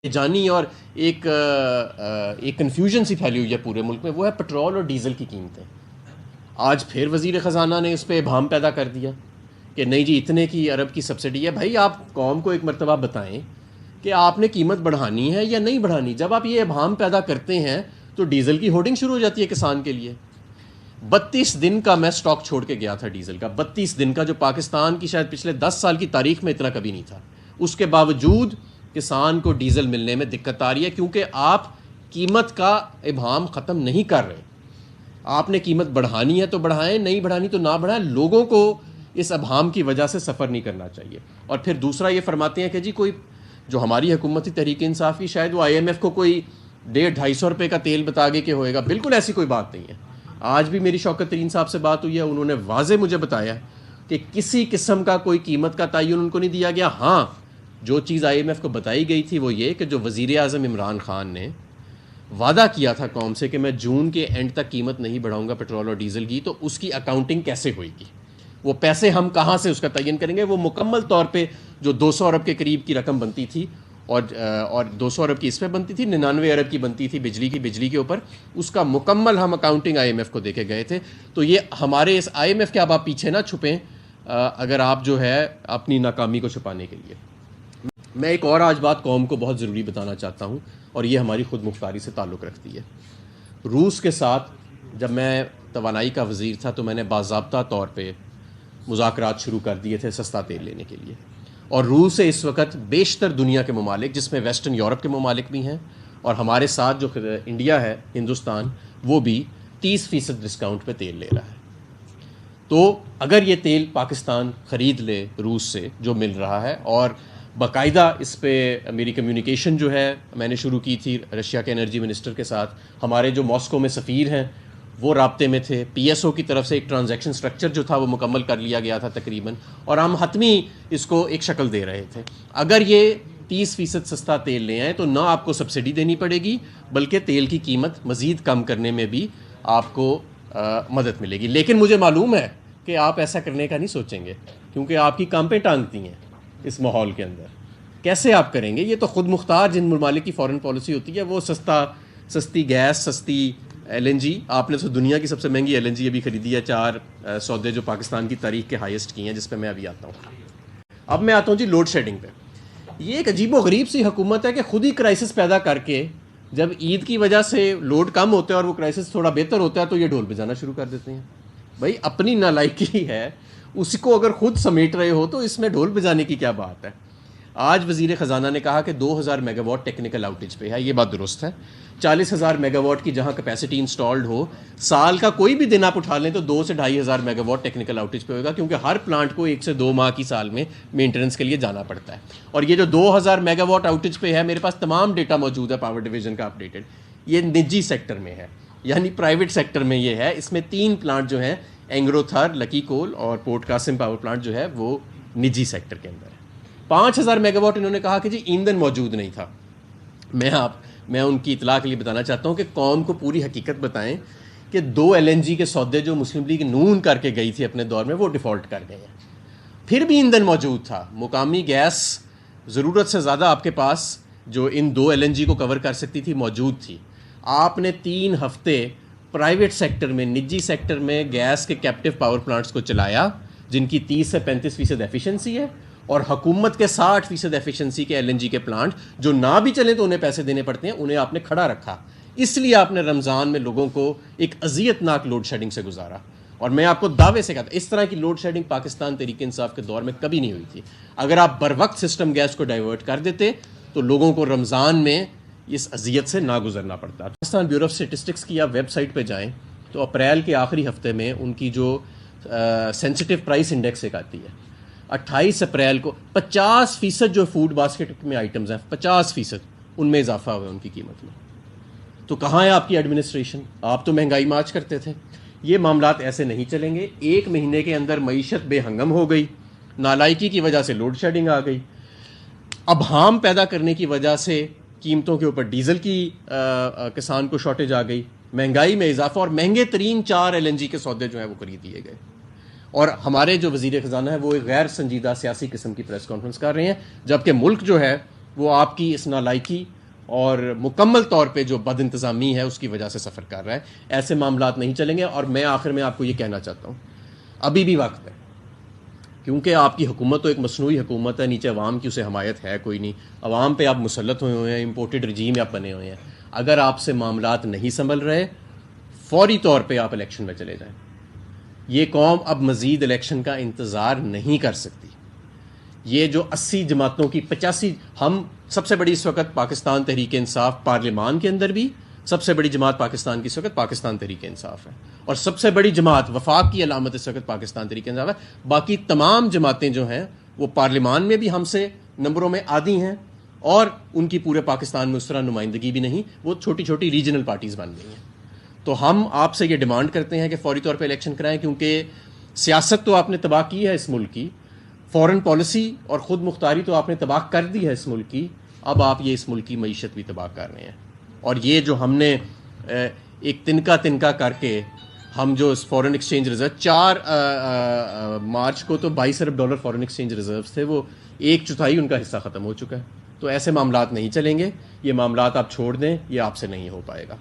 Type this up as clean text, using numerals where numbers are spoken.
जानी और एक कन्फ्यूजन सी फैली हुई है पूरे मुल्क में, वो है पेट्रोल और डीज़ल की कीमतें। आज फिर वज़ीर ख़जाना ने इस पर इबाहम पैदा कर दिया कि नहीं जी इतने की अरब की सब्सिडी है। भाई आप कौम को एक मरतबा बताएं कि आपने कीमत बढ़ानी है या नहीं बढ़ानी। जब आप ये इबाहम पैदा करते हैं तो डीज़ल की होर्डिंग शुरू हो जाती है किसान के लिए। 32 दिन का मैं स्टॉक छोड़ के गया था डीज़ल का, 32 दिन का, जो पाकिस्तान की शायद पिछले 10 साल की तारीख में इतना कभी नहीं था। उसके बावजूद किसान को डीज़ल मिलने में दिक्कत आ रही है क्योंकि आप कीमत का इबाहम ख़त्म नहीं कर रहे। आपने कीमत बढ़ानी है तो बढ़ाएं, नहीं बढ़ानी तो ना बढ़ाएं। लोगों को इस इबाहम की वजह से सफ़र नहीं करना चाहिए। और फिर दूसरा ये फरमाते हैं कि जी कोई जो हमारी हुकूमती तहरीक इंसाफ की, शायद वो IMF को कोई 150-250 रुपये का तेल बता के होएगा। बिल्कुल ऐसी कोई बात नहीं है। आज भी मेरी शौकत तरीन साहब से बात हुई है, उन्होंने वाजे मुझे बताया कि किसी किस्म का कोई कीमत का तयन उनको नहीं दिया गया। हाँ, जो चीज़ IMF को बताई गई थी वो ये कि जो वज़ीर आज़म इमरान खान ने वादा किया था कौम से कि मैं जून के एंड तक कीमत नहीं बढ़ाऊंगा पेट्रोल और डीज़ल की, तो उसकी अकाउंटिंग कैसे होएगी, वो पैसे हम कहाँ से उसका तयन करेंगे। वो मुकम्मल तौर पे जो 200 अरब के करीब की रकम बनती थी और 200 अरब की इस पर बनती थी, 99 अरब की बनती थी बिजली के ऊपर, उसका मुकम्मल हम अकाउंटिंग IMF को देके गए थे। तो ये हमारे इस IMF के अब आप पीछे ना छुपें अगर आप जो है अपनी नाकामी को छुपाने के लिए। मैं एक और आज बात कौम को बहुत ज़रूरी बताना चाहता हूँ और ये हमारी खुद मुख्तारी से ताल्लुक़ रखती है। रूस के साथ जब मैं तवानाई का वज़ीर था तो मैंने बाज़ाब्ता तौर पे मुज़ाकरात शुरू कर दिए थे सस्ता तेल लेने के लिए। और रूस से इस वक्त बेशतर दुनिया के ममालिक, जिसमें वेस्टर्न यूरोप के ममालिक भी हैं और हमारे साथ जो इंडिया है, हिंदुस्तान, वो भी 30% डिस्काउंट पे तेल ले रहा है। तो अगर ये तेल पाकिस्तान ख़रीद ले रूस से जो मिल रहा है, और बाकायदा इस पर मेरी कम्युनिकेशन जो है मैंने शुरू की थी रशिया के एनर्जी मिनिस्टर के साथ, हमारे जो मॉस्को में सफ़ीर हैं वो राब्ते में थे, PSO की तरफ से एक ट्रांजैक्शन स्ट्रक्चर जो था वो मुकम्मल कर लिया गया था तकरीबन, और हम हतमी इसको एक शक्ल दे रहे थे। अगर ये 30% सस्ता तेल ले आएँ तो ना आपको सब्सिडी देनी पड़ेगी, बल्कि तेल की कीमत मज़ीद कम करने में भी आपको मदद मिलेगी। लेकिन मुझे मालूम है कि आप ऐसा करने का नहीं सोचेंगे क्योंकि आपकी कांपें टांगती हैं इस माहौल के अंदर। कैसे आप करेंगे? ये तो ख़ुद मुख्तार जिन ममालिक की फ़ॉरेन पॉलिसी होती है, वो सस्ती गैस, सस्ती LNG, आपने तो दुनिया की सबसे महंगी LNG अभी ख़रीदी है, 4 सौदे जो पाकिस्तान की तारीख के हाईएस्ट की हैं, जिस पे मैं अभी आता हूँ। अब मैं आता हूँ जी लोड शेडिंग पे। ये एक अजीब व गरीब सी हुकूमत है कि खुद ही क्राइसिस पैदा करके, जब ईद की वजह से लोड कम होता है और वो क्राइसिस थोड़ा बेहतर होता है तो ये ढोल बजाना शुरू कर देते हैं। भाई अपनी नालायकी है, उसको अगर खुद समेट रहे हो तो इसमें ढोल बजाने की क्या बात है। आज वज़ीर ख़जाना ने कहा कि 2000 मेगावाट टेक्निकल आउटेज पे है, ये बात दुरुस्त है। 40,000 मेगावाट की जहाँ कैपेसिटी इंस्टॉल्ड हो, साल का कोई भी दिन आप उठा लें तो 2 से 2,500 मेगावाट टेक्निकल आउटेज पे होगा, क्योंकि हर प्लांट को 1 से 2 माह की साल में मेंटेनेंस के लिए जाना पड़ता है। और ये जो 2000 मेगावाट आउटेज पे है, मेरे पास तमाम डेटा मौजूद है पावर डिवीज़न का अपडेटेड, ये निजी सेक्टर में है, यानी प्राइवेट सेक्टर में ये है। इसमें 3 प्लांट जो हैं, एंग्रोथर, लकी कोल और पोर्ट कासिम पावर प्लांट जो है वो निजी सेक्टर के अंदर है। 5,000 मेगावाट इन्होंने कहा कि जी ईंधन मौजूद नहीं था। मैं उनकी इतला के लिए बताना चाहता हूँ कि कौम को पूरी हकीकत बताएं कि 2 LNG के सौदे जो मुस्लिम लीग नून करके गई थी अपने दौर में, वो डिफ़ॉल्ट कर गए हैं। फिर भी ईंधन मौजूद था, मुकामी गैस ज़रूरत से ज़्यादा आपके पास जो इन 2 LNG को कवर कर सकती थी मौजूद थी। आपने 3 हफ्ते प्राइवेट सेक्टर में, निजी सेक्टर में गैस के कैप्टिव पावर प्लांट्स को चलाया, जिनकी 30 से 35% एफिशिएंसी है, और हुकूमत के 60% एफिशिएंसी के LNG के प्लांट जो ना भी चलें तो उन्हें पैसे देने पड़ते हैं, उन्हें आपने खड़ा रखा। इसलिए आपने रमज़ान में लोगों को एक अजियतनाक लोड शेडिंग से गुजारा। और मैं आपको दावे से कहता, इस तरह की लोड शेडिंग पाकिस्तान तहरीक इंसाफ के दौर में कभी नहीं हुई थी। अगर आप बर वक्त सिस्टम गैस को डाइवर्ट कर देते तो लोगों को रमज़ान में इस अजियत से ना गुजरना पड़ता। पाकिस्तान ब्यूरो ऑफ स्टेटिस्टिक्स की आप वेबसाइट पर जाएँ तो अप्रैल के आखिरी हफ्ते में उनकी जो सेंसिटिव प्राइस इंडेक्स एक आती है, 28 अप्रैल को 50% जो फूड बास्केट में आइटम्स हैं, 50% उनमें इजाफा हुआ उनकी कीमत में। तो कहाँ है आपकी एडमिनिस्ट्रेशन? आप तो महंगाई मार्च करते थे। ये मामलात ऐसे नहीं चलेंगे। 1 महीने के अंदर मईशत बेहंगम हो गई, नालायकी की वजह से लोड शेडिंग आ गई, अभाम पैदा करने की वजह से कीमतों के ऊपर डीज़ल की किसान को शॉर्टेज आ गई, महंगाई में इजाफा, और महंगे तरीन 4 LNG के सौदे जो हैं वो खरीद दिए गए। और हमारे जो वज़ीर ख़जाना है वो एक गैर संजीदा सियासी किस्म की प्रेस कॉन्फ्रेंस कर रहे हैं, जबकि मुल्क जो है वो आपकी इस नालायकी और मुकम्मल तौर पे जो बदइंतज़ामी है उसकी वजह से सफ़र कर रहा है। ऐसे मामलात नहीं चलेंगे। और मैं आखिर में आपको ये कहना चाहता हूँ, अभी भी वक्त है, क्योंकि आपकी हुकूमत तो एक मसनूई हुकूमत है, नीचे अवाम की उसे हमायत है कोई नहीं, अवाम पे आप मुसल्लत हुए हैं, इम्पोर्टेड रजीम आप बने हुए हैं। अगर आपसे मामलात नहीं संभल रहे, फौरी तौर पे आप इलेक्शन में चले जाएं। ये कौम अब मज़ीद इलेक्शन का इंतज़ार नहीं कर सकती। ये जो 80 जमातों की 85, हम सबसे बड़ी इस वक्त पाकिस्तान तहरीक इंसाफ, पार्लियामान के अंदर भी सबसे बड़ी जमात पाकिस्तान की इस वक्त पाकिस्तान तहरीक इंसाफ है, और सबसे बड़ी जमात वफाक की अलामत इस वक्त पाकिस्तान तहरीक इंसाफ है। बाकी तमाम जमातें जो हैं वो पार्लियामान में भी हमसे नंबरों में आधी हैं, और उनकी पूरे पाकिस्तान में उस तरह नुमाइंदगी भी नहीं, वो छोटी छोटी रीजनल पार्टीज़ बन गई हैं। तो हम आपसे ये डिमांड करते हैं कि फौरी तौर पे इलेक्शन कराएं, क्योंकि सियासत तो आपने तबाह की है इस मुल्क की, फॉरेन पॉलिसी और ख़ुद मुख्तारी तो आपने तबाह कर दी है इस मुल्क की, अब आप ये इस मुल्क की मईशत भी तबाह कर रहे हैं। और ये जो हमने एक तिनका तिनका करके हम जो फॉरेन एक्सचेंज रिजर्व 4 मार्च को तो $22 अरब फॉरेन एक्सचेंज रिजर्व थे, वो 1/4 उनका हिस्सा ख़त्म हो चुका है। तो ऐसे मामलात नहीं चलेंगे, ये मामलात आप छोड़ दें, ये आपसे नहीं हो पाएगा।